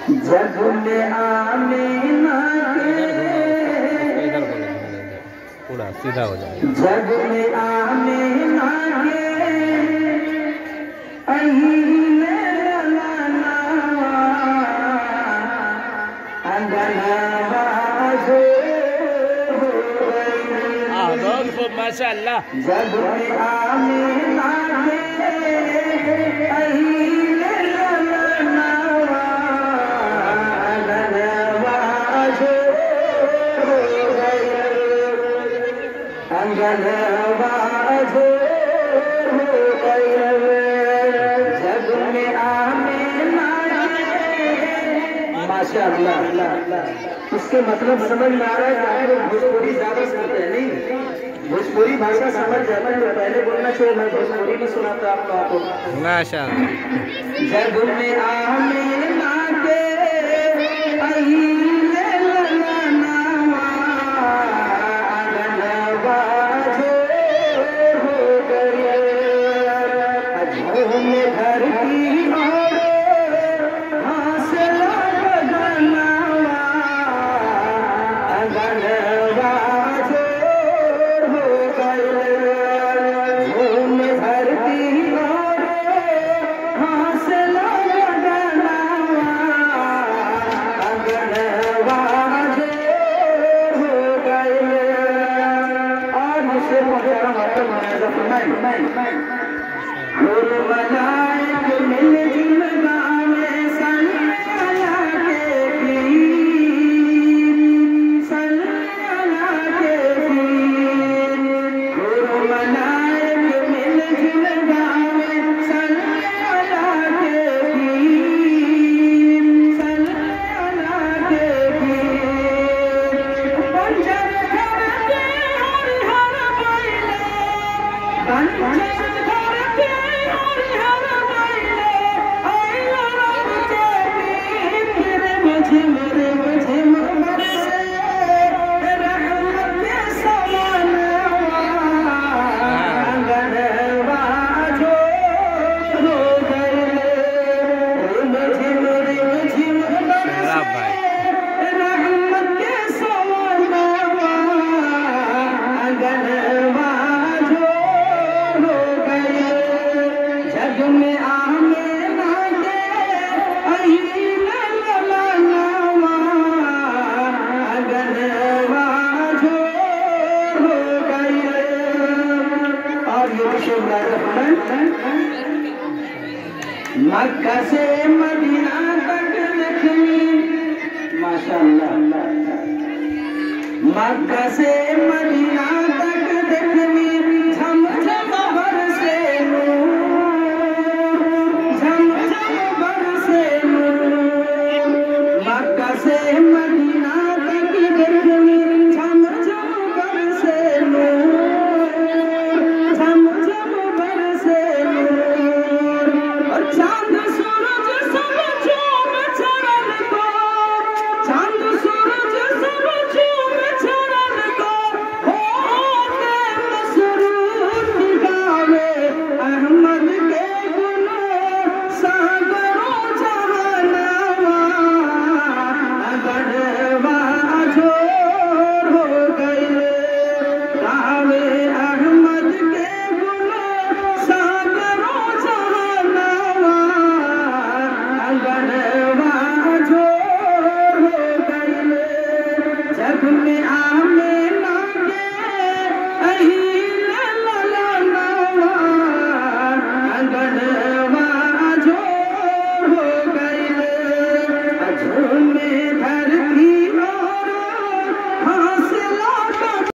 जग में आमीना पूरा सीधा हो जाए। जग में आमीना के माशाअल्लाह। जग में आमीना माशाअल्लाह। इसके मतलब समझ में आ रहा है कि आप लोग भोजपुरी ज्यादा सुनते हैं, नहीं? भोजपुरी भाषा समझ जाता है तो पहले बोलना चाहिए, मैं भोजपुरी नहीं सुनाता आपको। माशाअल्लाह। जग में आमीना के मक्का से मदीना तक लिखी। माशाअल्लाह। मक्का से